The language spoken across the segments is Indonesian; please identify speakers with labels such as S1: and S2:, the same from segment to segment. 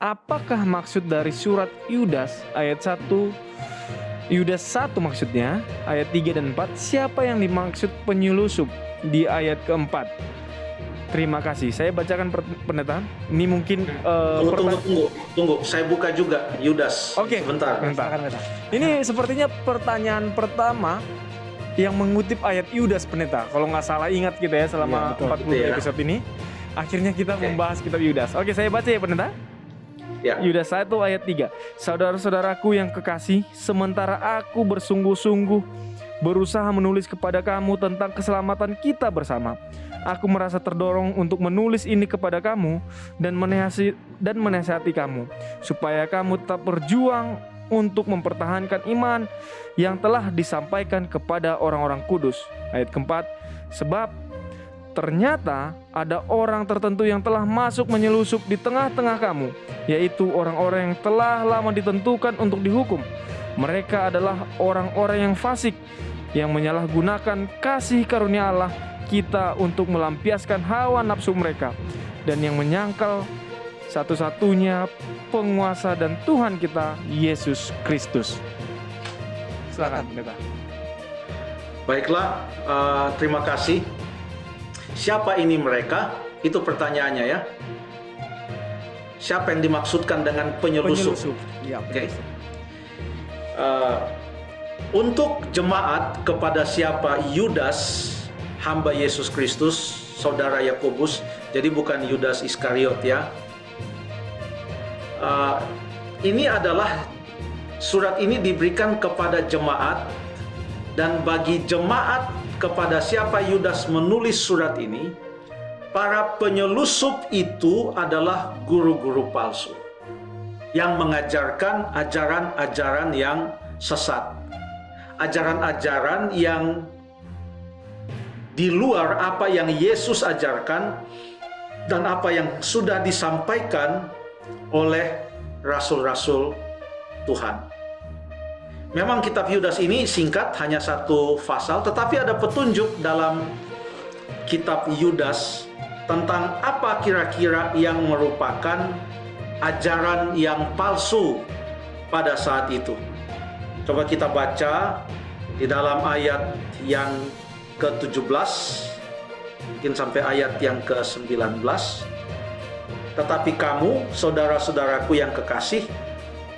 S1: apakah maksud dari surat Yudas ayat 1, Yudas 1 maksudnya, ayat 3 dan 4, siapa yang dimaksud penyelusup di ayat keempat? Terima kasih, saya bacakan pendeta. Ini mungkin
S2: Tunggu, saya buka juga Yudas.
S1: Oke,
S2: Sebentar.
S1: Ini sepertinya pertanyaan pertama yang mengutip ayat Yudas, pendeta. Kalau nggak salah ingat kita ya selama 40 episode ini. Akhirnya kita membahas kitab Yudas. Oke, saya baca ya pendeta.
S2: Ya.
S1: Yudas 1 ayat 3. Saudara-saudaraku yang kekasih, sementara aku bersungguh-sungguh berusaha menulis kepada kamu tentang keselamatan kita bersama, aku merasa terdorong untuk menulis ini kepada kamu dan menasihati kamu, supaya kamu tetap berjuang untuk mempertahankan iman yang telah disampaikan kepada orang-orang kudus. Ayat keempat, sebab ternyata ada orang tertentu yang telah masuk menyelusup di tengah-tengah kamu, yaitu orang-orang yang telah lama ditentukan untuk dihukum. Mereka adalah orang-orang yang fasik, yang menyalahgunakan kasih karunia Allah kita untuk melampiaskan hawa nafsu mereka, dan yang menyangkal satu-satunya penguasa dan Tuhan kita, Yesus Kristus. Silakan, pendeta.
S2: Baiklah, terima kasih. Siapa ini mereka? Itu pertanyaannya ya. Siapa yang dimaksudkan dengan penyelusup?
S1: Ya,
S2: Oke. Untuk jemaat, kepada siapa Yudas, hamba Yesus Kristus, saudara Yakobus. Jadi bukan Yudas Iskariot ya. Ini adalah surat ini diberikan kepada jemaat, dan bagi jemaat kepada siapa Yudas menulis surat ini, para penyelusup itu adalah guru-guru palsu yang mengajarkan ajaran-ajaran yang sesat, ajaran-ajaran yang di luar apa yang Yesus ajarkan dan apa yang sudah disampaikan oleh rasul-rasul Tuhan. Memang kitab Yudas ini singkat, hanya satu pasal, tetapi ada petunjuk dalam kitab Yudas tentang apa kira-kira yang merupakan ajaran yang palsu pada saat itu. Coba kita baca di dalam ayat yang ke-17, mungkin sampai ayat yang ke-19. Tetapi kamu, saudara-saudaraku yang kekasih,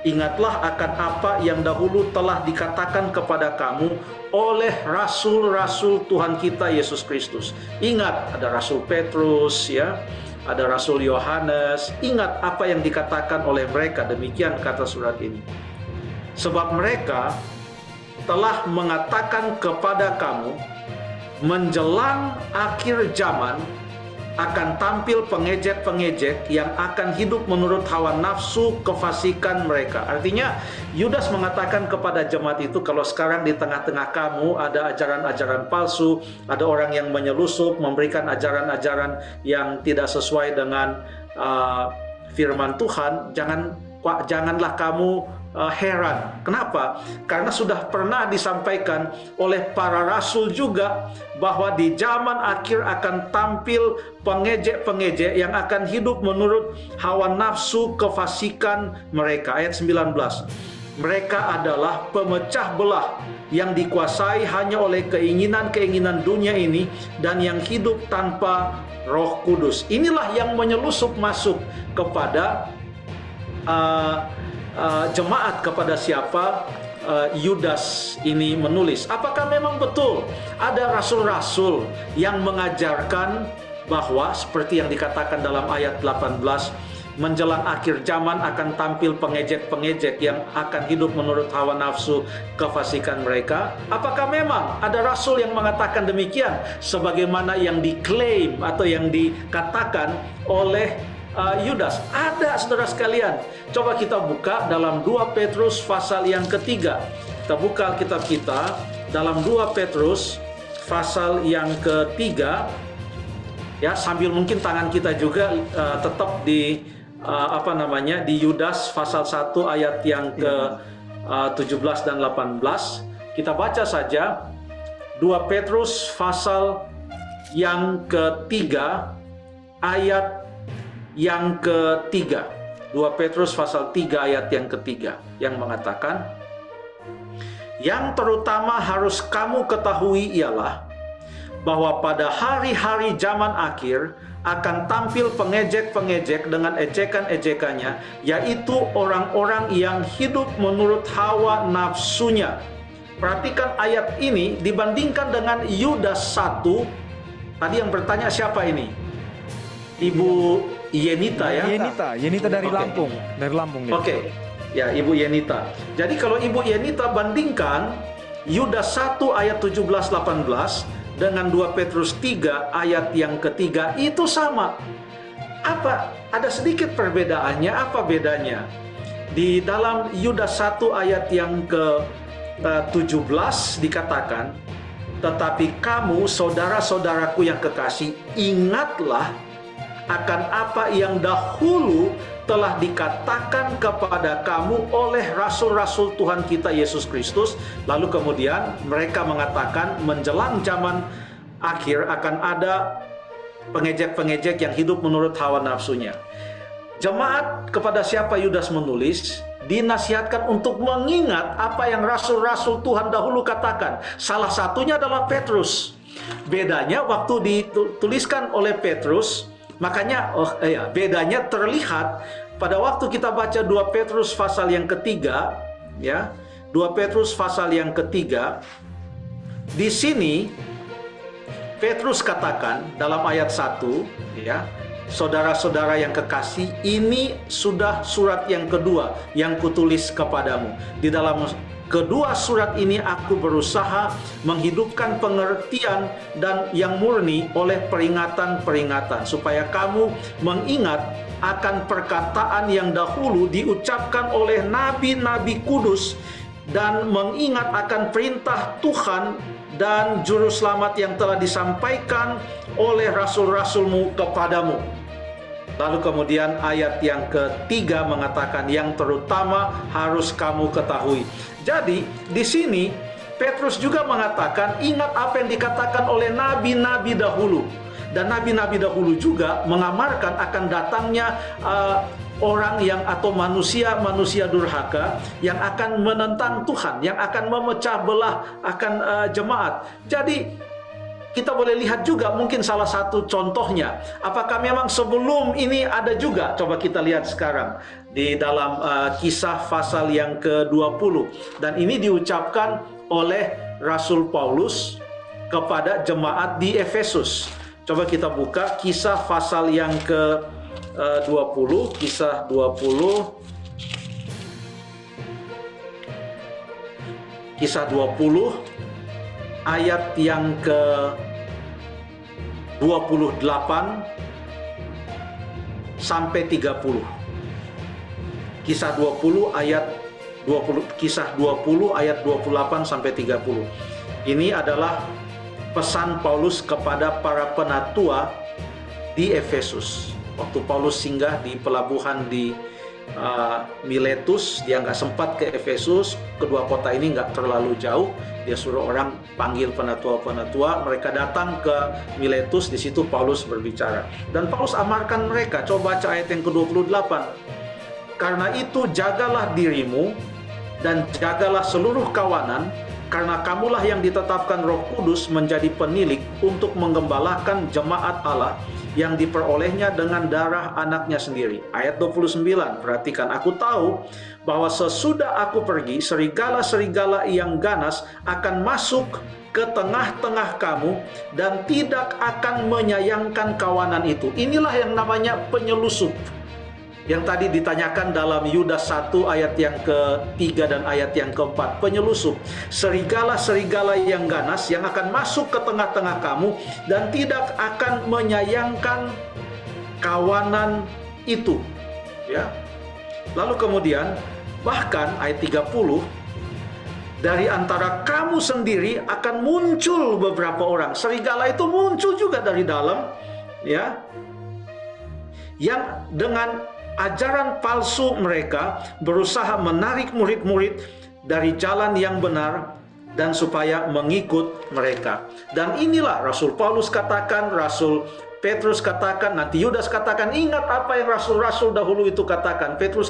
S2: ingatlah akan apa yang dahulu telah dikatakan kepada kamu oleh rasul-rasul Tuhan kita Yesus Kristus. Ingat, ada Rasul Petrus ya, ada Rasul Yohanes. Ingat apa yang dikatakan oleh mereka. Demikian kata surat ini. Sebab mereka telah mengatakan kepada kamu, menjelang akhir zaman akan tampil pengejek-pengejek yang akan hidup menurut hawa nafsu kefasikan mereka. Artinya Yudas mengatakan kepada jemaat itu, kalau sekarang di tengah-tengah kamu ada ajaran-ajaran palsu, ada orang yang menyelusup, memberikan ajaran-ajaran yang tidak sesuai dengan firman Tuhan, janganlah kamu heran. Kenapa? Karena sudah pernah disampaikan oleh para rasul juga bahwa di zaman akhir akan tampil pengejek-pengejek yang akan hidup menurut hawa nafsu kefasikan mereka. Ayat 19. Mereka adalah pemecah belah yang dikuasai hanya oleh keinginan-keinginan dunia ini dan yang hidup tanpa Roh Kudus. Inilah yang menyelusup masuk kepada jemaat kepada siapa Yudas ini menulis. Apakah memang betul ada rasul-rasul yang mengajarkan bahwa seperti yang dikatakan dalam ayat 18, menjelang akhir zaman akan tampil pengejek-pengejek yang akan hidup menurut hawa nafsu kefasikan mereka? Apakah memang ada rasul yang mengatakan demikian sebagaimana yang diklaim atau yang dikatakan oleh Yudas? Ada, saudara sekalian. Coba kita buka dalam 2 Petrus pasal yang ketiga. Kita buka kitab kita dalam 2 Petrus pasal yang ketiga. Ya, sambil mungkin tangan kita juga tetap di di Yudas pasal 1 ayat yang ke-17 dan 18. Kita baca saja 2 Petrus pasal yang ketiga ayat yang ketiga. 2 Petrus pasal 3 ayat yang ketiga yang mengatakan, yang terutama harus kamu ketahui ialah bahwa pada hari-hari zaman akhir akan tampil pengejek-pengejek dengan ejekan-ejekannya, yaitu orang-orang yang hidup menurut hawa nafsunya. Perhatikan ayat ini dibandingkan dengan Yudas 1. Tadi yang bertanya siapa ini? Ibu Yenita ya?
S1: Yenita dari
S2: Oke.
S1: Lampung. Dari Lampung dia.
S2: Oke, ya Ibu Yenita. Jadi kalau Ibu Yenita bandingkan Yudas 1 ayat 17-18 dengan 2 Petrus 3 ayat yang ketiga, itu sama. Apa? Ada sedikit perbedaannya. Apa bedanya? Di dalam Yudas 1 ayat yang ke-17 dikatakan, tetapi kamu saudara-saudaraku yang kekasih, ingatlah akan apa yang dahulu telah dikatakan kepada kamu oleh rasul-rasul Tuhan kita Yesus Kristus. Lalu kemudian mereka mengatakan menjelang zaman akhir akan ada pengejek-pengejek yang hidup menurut hawa nafsunya. Jemaat kepada siapa Yudas menulis, dinasihatkan untuk mengingat apa yang rasul-rasul Tuhan dahulu katakan. Salah satunya adalah Petrus. Bedanya waktu dituliskan oleh Petrus, makanya bedanya terlihat pada waktu kita baca 2 Petrus pasal yang ketiga, ya. 2 Petrus pasal yang ketiga. Di sini Petrus katakan dalam ayat 1, ya, saudara-saudara yang kekasih, ini sudah surat yang kedua yang kutulis kepadamu. Di dalam kedua surat ini aku berusaha menghidupkan pengertian dan yang murni oleh peringatan-peringatan, supaya kamu mengingat akan perkataan yang dahulu diucapkan oleh nabi-nabi kudus, dan mengingat akan perintah Tuhan dan juru selamat yang telah disampaikan oleh rasul-rasulmu kepadamu. Lalu kemudian ayat yang ketiga mengatakan yang terutama harus kamu ketahui. Jadi di sini Petrus juga mengatakan ingat apa yang dikatakan oleh nabi-nabi dahulu. Dan nabi-nabi dahulu juga mengamarkan akan datangnya orang yang atau manusia durhaka yang akan menentang Tuhan, yang akan memecah belah akan jemaat. Jadi kita boleh lihat juga mungkin salah satu contohnya. Apakah memang sebelum ini ada juga? Coba kita lihat sekarang di dalam Kisah pasal yang ke-20. Dan ini diucapkan oleh Rasul Paulus kepada jemaat di Efesus. Coba kita buka Kisah pasal yang ke-20. Kisah 20. Kisah 20 ayat yang ke-28 sampai 30. Kisah 20 ayat 20, Kisah 20 ayat 28 sampai 30. Ini adalah pesan Paulus kepada para penatua di Efesus. Waktu Paulus singgah di pelabuhan di Miletus, dia nggak sempat ke Efesus. Kedua kota ini nggak terlalu jauh. Dia suruh orang panggil penatua-penatua. Mereka datang ke Miletus. Di situ Paulus berbicara. Dan Paulus amarkan mereka. Coba baca ayat yang ke-28. Karena itu jagalah dirimu dan jagalah seluruh kawanan, karena kamulah yang ditetapkan Roh Kudus menjadi penilik untuk menggembalakan jemaat Allah yang diperolehnya dengan darah anaknya sendiri. Ayat 29, perhatikan, aku tahu bahwa sesudah aku pergi, serigala-serigala yang ganas akan masuk ke tengah-tengah kamu dan tidak akan menyayangkan kawanan itu. Inilah yang namanya penyelusup. Yang tadi ditanyakan dalam Yudas 1 ayat yang ke-3 dan ayat yang ke-4. Penyelusup. Serigala-serigala yang ganas yang akan masuk ke tengah-tengah kamu dan tidak akan menyayangkan kawanan itu. Ya. Lalu kemudian bahkan ayat 30, dari antara kamu sendiri akan muncul beberapa orang. Serigala itu muncul juga dari dalam, ya. Yang dengan ajaran palsu mereka berusaha menarik murid-murid dari jalan yang benar dan supaya mengikut mereka. Dan inilah Rasul Paulus katakan, Rasul Petrus katakan, nanti Yudas katakan, ingat apa yang rasul-rasul dahulu itu katakan. Petrus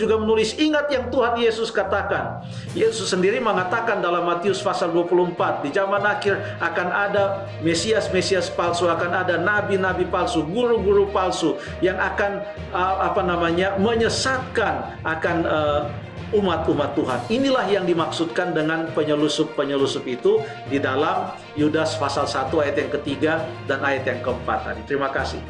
S2: juga menulis, ingat yang Tuhan Yesus katakan. Yesus sendiri mengatakan dalam Matius pasal 24, di zaman akhir akan ada Mesias palsu, akan ada nabi-nabi palsu, guru-guru palsu yang akan menyesatkan akan umat-umat Tuhan. Inilah yang dimaksudkan dengan penyelusup-penyelusup itu di dalam Yudas pasal 1 ayat yang ketiga dan ayat yang keempat tadi. Terima kasih.